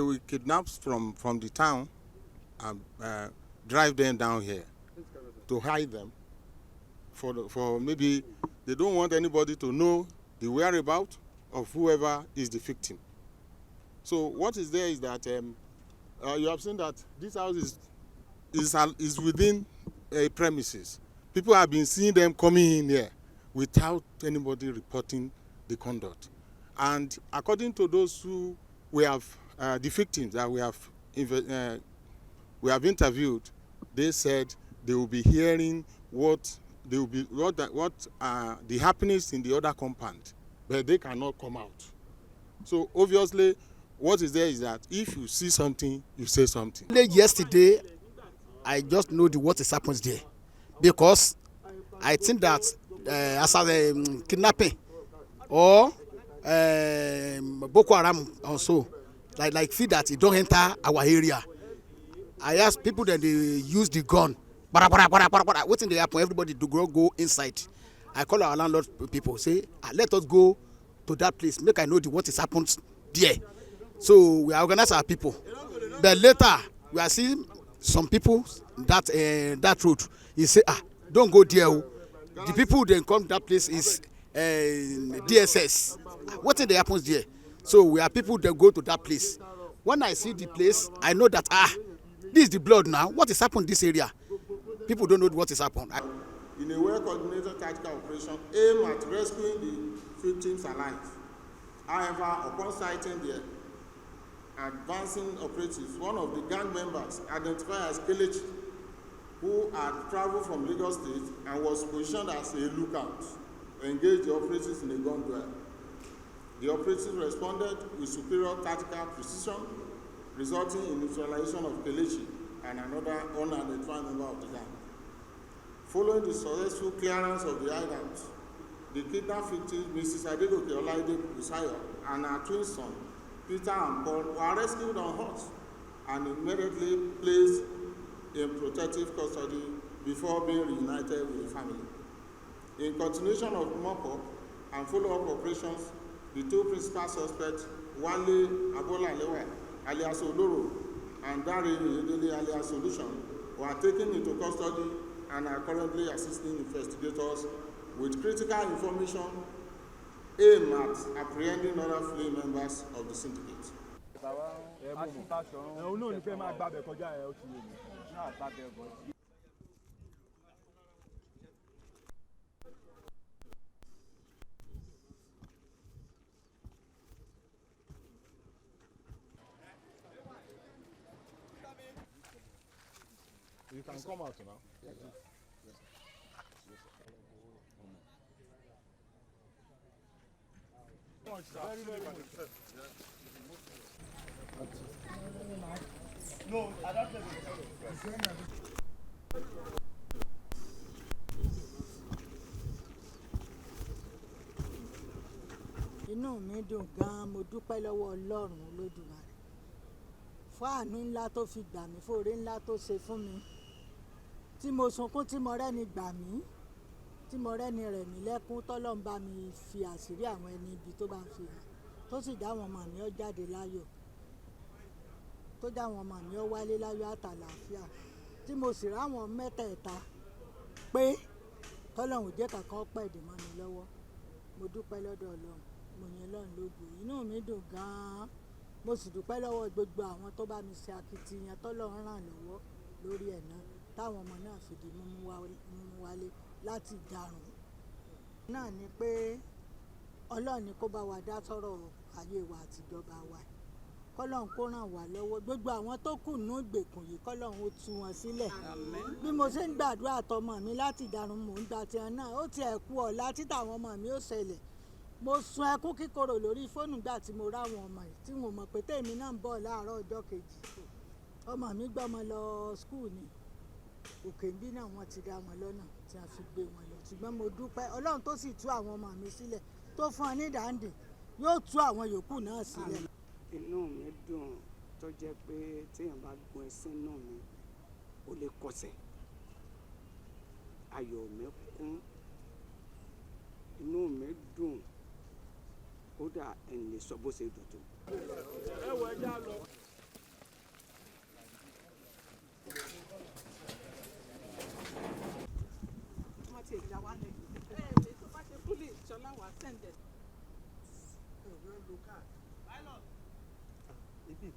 They will kidnap from the town and drive them down here to hide them. For maybe they don't want anybody to know the whereabouts of whoever is the victim. So what is there is that you have seen that this house is within a premises. People have been seeing them coming in here without anybody reporting the conduct. And according to those who we have, the victims that we have interviewed, they said they will be hearing what the happenings in the other compound, but they cannot come out. So obviously, what is there is that if you see something, you say something. Yesterday, I just know what is happening there, because I think that as a kidnapping or Boko Haram also, like feel that it don't enter our area. I ask people that they use the gun. What's in the happen? Everybody do go inside. I call our landlord people, say, let us go to that place. Make I know what is happened there. So we organize our people. But later we are seeing some people that road. He say, don't go there. The people then come to that place is DSS. What in the happens there? So we are people that go to that place. When I see the place, I know that this is the blood now. What is happened in this area? People don't know what is happened. In a well-coordinated tactical operation aimed at rescuing the victims alive. However, upon sighting the advancing operatives, one of the gang members, identified as Kelechi, who had traveled from Lagos State and was positioned as a lookout, engaged the operatives in a gun duel. The operatives responded with superior tactical precision, resulting in neutralization of Kelechi and another unidentified member of the gang. Following the successful clearance of the hideout, the kidnapped victims, Mrs. Adegoke Olaide Busayo, and her twin son, Peter and Paul, were rescued on horse and immediately placed in protective custody before being reunited with the family. In continuation of mop-up and follow-up operations, the two principal suspects, Wale Abolalewa, alias Oloro, and Dare Yedele, alias Solution, were taken into custody and are currently assisting investigators with critical information aimed at apprehending other fleeing members of the syndicate. You can come out now. Yes, sir. Yes, sir. Yes, sir. No, I don't think Inú mi dùn gan-an, mo dúpẹ́ lọ́wọ́ Ọlọ́run Olódùmarè fún àánú ńlá tó fi gbà mí, fún oore ńlá tó ṣe fún mi, tí mo sunkún tí mo rẹ́ni gbà mí, tí mo rẹ́ni rẹ̀ mí lẹ́kún, tọ́lọ́run bá mi fi àṣírí àwọn ẹni ibi tó bá ń fi hàn, tó sì dá àwọn ọmọ mi ó jáde láyọ̀, tó dá àwọn ọmọ mi ó wálé láyọ̀ àtàlàáfíà, tí mo sì ráwọn mẹ́tẹ̀ẹ̀ta pé tọ́lọ́run jẹ́ kankan pẹ̀dé mọ́ mi lọ́wọ́. Mo dúpẹ́ lọ́dọ̀ Ọlọ́run, mo yìn Ọlọ́run lógo, inú mi dùn gan-an. Mo sì dúpẹ́ lọ́wọ́ gbogbo àwọn tó bá mi ṣe akitiyan tọ́lọ́run ràn lọ́wọ́ lórí ẹ̀ náà, táwọn ọmọ náà fi di mímú wálé láti dàrún. Náà ni pé Ọlọ́run ni kó bá wa dá sọ́rọ̀ ayé wa àtijọba wa, kọ́lọ́run kó ràn wá lọ́wọ́, gbogbo àwọn tó kù nínú ìgbèkùn yìí kọ́lọ́run ó tú wọn sílẹ̀. Bí mo ṣe ń gbàdúrà tọmọ mi láti dàrún, mò ń gba tiẹ̀ náà, ó ti ẹ̀kú ọ̀la títà àwọn ọmọ mi ó ṣẹlẹ̀. Mo sun ẹkún kíkorò lórí fóònù gbà tí mo ráwọn ọmọ yìí, tí mo mọ̀ pé tèmi náà ń bọ̀ láàárọ̀ ọjọ́ kejì. Ọmọ mi gbọ́mọ lọ skul ni, òkè ń bí náà wọ́n ti dá wọn lọ́nà tí a fi gbé wọn lọ, ṣùgbọ́n mo dúpẹ́ Ọlọ́run tó sì tú àwọn ọmọ mi sílẹ̀, tó fún ọ ní ìdáǹdè, yóò tú àwọn yòókù náà sílẹ̀. Inú mi dùn tó jẹ́ pé téèyàn bá gun ẹṣin náà mi ó lè kọsẹ̀, ayọ̀ mi kún, inú mi dùn, kódà ẹni lè sọ bó ṣe dùn tó. Ibi